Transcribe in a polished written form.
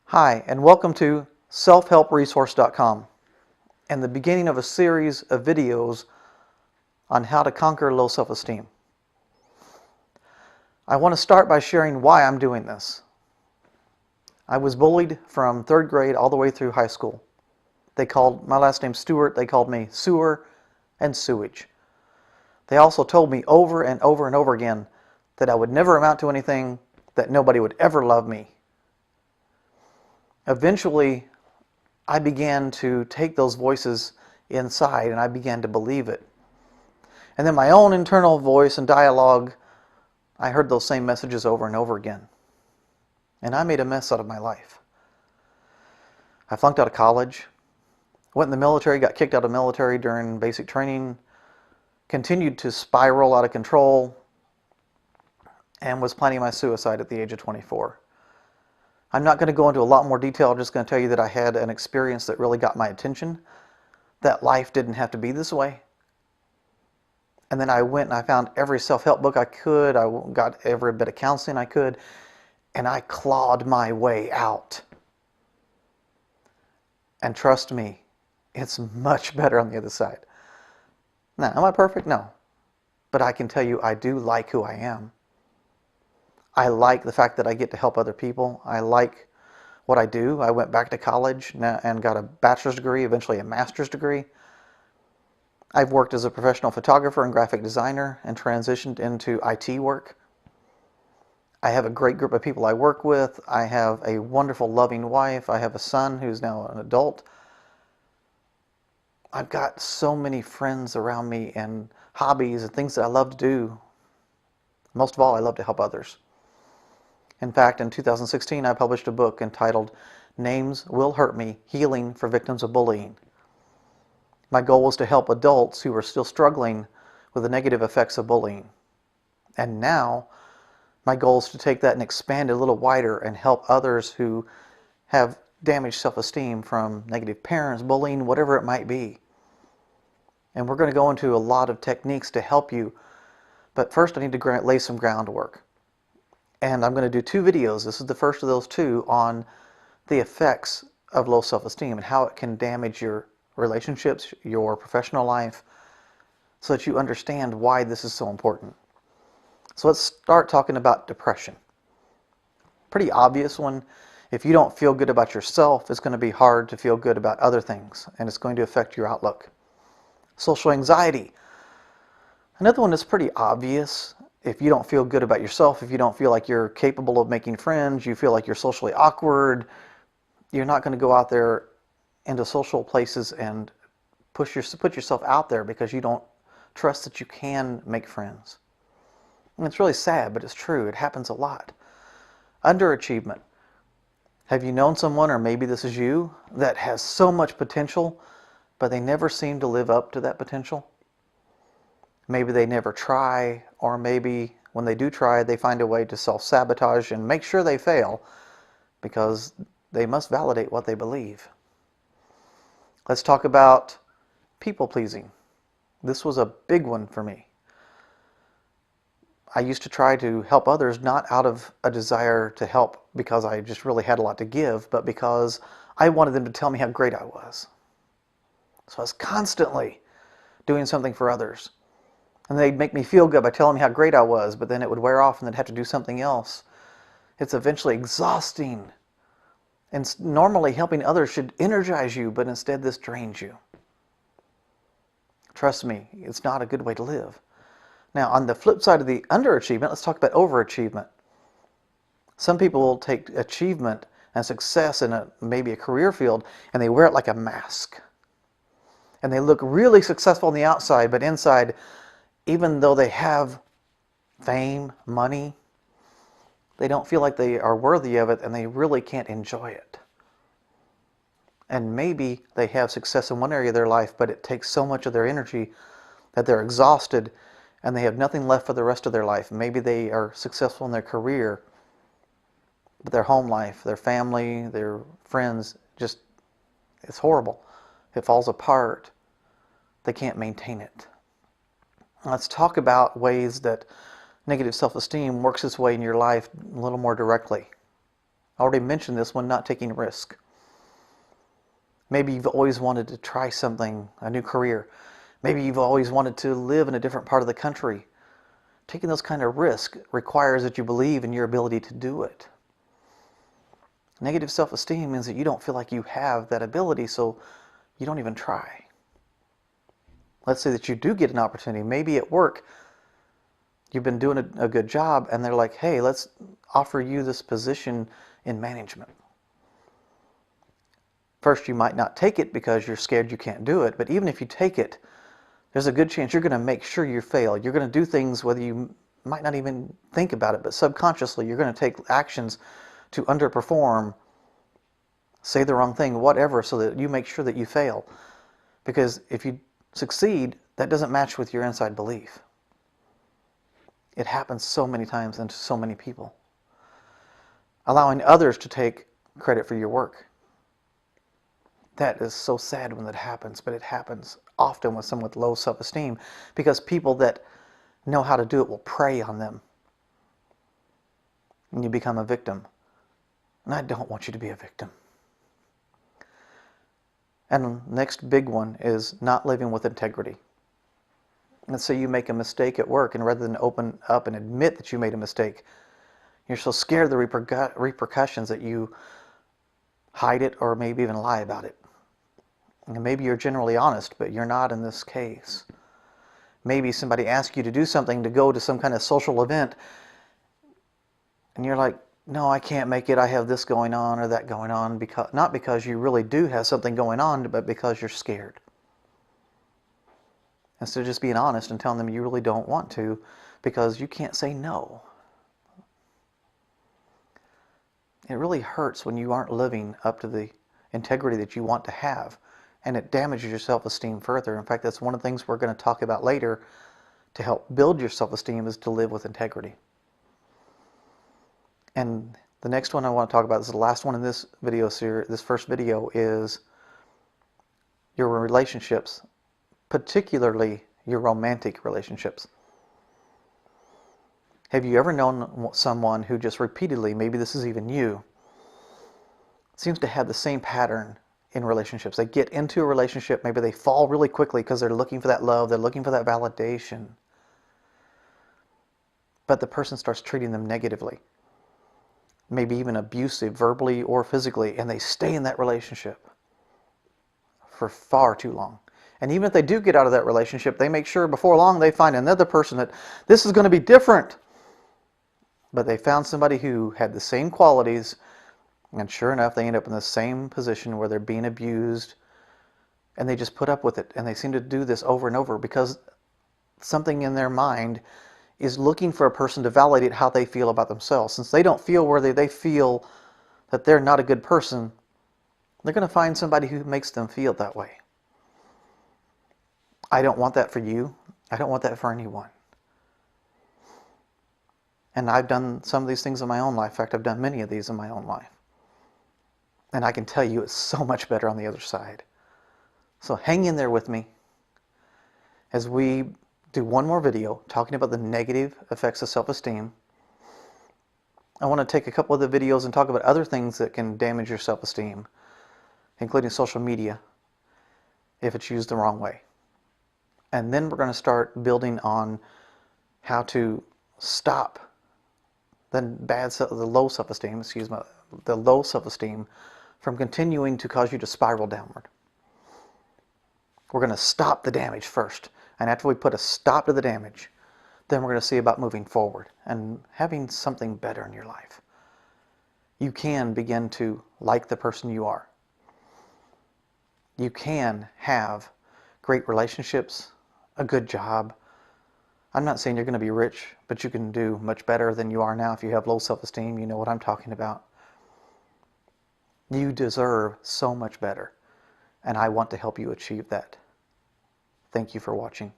Hi, and welcome to selfhelpresource.com and the beginning of a series of videos on how to conquer low self-esteem. I want to start by sharing why I'm doing this. I was bullied from 3rd grade all the way through high school. They called my last name Stewart, they called me Sewer and Sewage. They also told me over and over and over again that I would never amount to anything, that nobody would ever love me. Eventually, I began to take those voices inside and I began to believe it. And then my own internal voice and dialogue, I heard those same messages over and over again. And I made a mess out of my life. I flunked out of college, went in the military, got kicked out of the military during basic training, continued to spiral out of control, and was planning my suicide at the age of 24. I'm not going to go into a lot more detail. I'm just going to tell you that I had an experience that really got my attention, that life didn't have to be this way. And then I went and I found every self-help book I could. I got every bit of counseling I could, and I clawed my way out. And trust me, it's much better on the other side. Now, am I perfect? No. But I can tell you I do like who I am. I like the fact that I get to help other people. I like what I do. I went back to college and got a bachelor's degree, eventually a master's degree. I've worked as a professional photographer and graphic designer and transitioned into IT work. I have a great group of people I work with. I have a wonderful, loving wife. I have a son who's now an adult. I've got so many friends around me and hobbies and things that I love to do. Most of all, I love to help others. In fact, in 2016, I published a book entitled Names Will Hurt Me, Healing for Victims of Bullying. My goal was to help adults who were still struggling with the negative effects of bullying. And now, my goal is to take that and expand it a little wider and help others who have damaged self-esteem from negative parents, bullying, whatever it might be. And we're going to go into a lot of techniques to help you. But first, I need to lay some groundwork. And I'm going to do 2 videos. This is the first of those 2 on the effects of low self-esteem and how it can damage your relationships, your professional life, so that you understand why this is so important. So let's start talking about depression. Pretty obvious one. If you don't feel good about yourself, it's going to be hard to feel good about other things, and it's going to affect your outlook. Social anxiety. Another one that's pretty obvious. If you don't feel good about yourself, if you don't feel like you're capable of making friends, you feel like you're socially awkward, you're not going to go out there into social places and put yourself out there because you don't trust that you can make friends. And it's really sad, but it's true. It happens a lot. Underachievement. Have you known someone, or maybe this is you, that has so much potential, but they never seem to live up to that potential? Maybe they never try, or maybe when they do try, they find a way to self-sabotage and make sure they fail because they must validate what they believe. Let's talk about people-pleasing. This was a big one for me. I used to try to help others not out of a desire to help because I just really had a lot to give, but because I wanted them to tell me how great I was. So I was constantly doing something for others. And they'd make me feel good by telling me how great I was, but then it would wear off and they'd have to do something else. It's eventually exhausting. And normally helping others should energize you, but instead this drains you. Trust me, it's not a good way to live. Now, on the flip side of the underachievement, let's talk about overachievement. Some people will take achievement and success in maybe a career field, and they wear it like a mask. And they look really successful on the outside, but inside, even though they have fame, money, they don't feel like they are worthy of it, and they really can't enjoy it. And maybe they have success in one area of their life, but it takes so much of their energy that they're exhausted and they have nothing left for the rest of their life. Maybe they are successful in their career, but their home life, their family, their friends, just, it's horrible. It falls apart. They can't maintain it. Let's talk about ways that negative self-esteem works its way in your life a little more directly. I already mentioned this one, not taking risk. Maybe you've always wanted to try something, a new career. Maybe you've always wanted to live in a different part of the country. Taking those kind of risks requires that you believe in your ability to do it. Negative self-esteem means that you don't feel like you have that ability, so you don't even try. Let's say that you do get an opportunity, maybe at work, you've been doing a good job, and they're like, hey, let's offer you this position in management. First, you might not take it because you're scared you can't do it, but even if you take it, there's a good chance you're going to make sure you fail. You're going to do things whether you might not even think about it, but subconsciously you're going to take actions to underperform, say the wrong thing, whatever, so that you make sure that you fail. Because if you succeed, that doesn't match with your inside belief. It happens so many times and to so many people. Allowing others to take credit for your work. That is so sad when that happens, but it happens often with someone with low self-esteem because people that know how to do it will prey on them. And you become a victim. And I don't want you to be a victim. And the next big one is not living with integrity. Let's say you make a mistake at work, and rather than open up and admit that you made a mistake, you're so scared of the repercussions that you hide it or maybe even lie about it. And maybe you're generally honest, but you're not in this case. Maybe somebody asks you to do something, to go to some kind of social event, and you're like, no, I can't make it, I have this going on or that going on, not because you really do have something going on, but because you're scared. Instead of just being honest and telling them you really don't want to, because you can't say no. It really hurts when you aren't living up to the integrity that you want to have, and it damages your self-esteem further. In fact, that's one of the things we're going to talk about later to help build your self-esteem, is to live with integrity. And the next one I want to talk about, this is the last one in this video series, this first video, is your relationships, particularly your romantic relationships. Have you ever known someone who just repeatedly, maybe this is even you, seems to have the same pattern in relationships? They get into a relationship, maybe they fall really quickly because they're looking for that love, they're looking for that validation. But the person starts treating them negatively, maybe even abusive, verbally or physically, and they stay in that relationship for far too long. And even if they do get out of that relationship, they make sure before long they find another person that this is going to be different. But they found somebody who had the same qualities, and sure enough, they end up in the same position where they're being abused, and they just put up with it. And they seem to do this over and over because something in their mind is looking for a person to validate how they feel about themselves. Since they don't feel worthy, they feel that they're not a good person, they're going to find somebody who makes them feel that way. I don't want that for you. I don't want that for anyone. And I've done some of these things in my own life. In fact, I've done many of these in my own life. And I can tell you it's so much better on the other side. So hang in there with me as we do one more video talking about the negative effects of self-esteem. I want to take a couple of the videos and talk about other things that can damage your self-esteem, including social media, if it's used the wrong way. And then we're going to start building on how to stop the low self-esteem, the low self-esteem from continuing to cause you to spiral downward. We're going to stop the damage first. And after we put a stop to the damage, then we're going to see about moving forward and having something better in your life. You can begin to like the person you are. You can have great relationships, a good job. I'm not saying you're going to be rich, but you can do much better than you are now if you have low self-esteem. You know what I'm talking about. You deserve so much better, and I want to help you achieve that. Thank you for watching.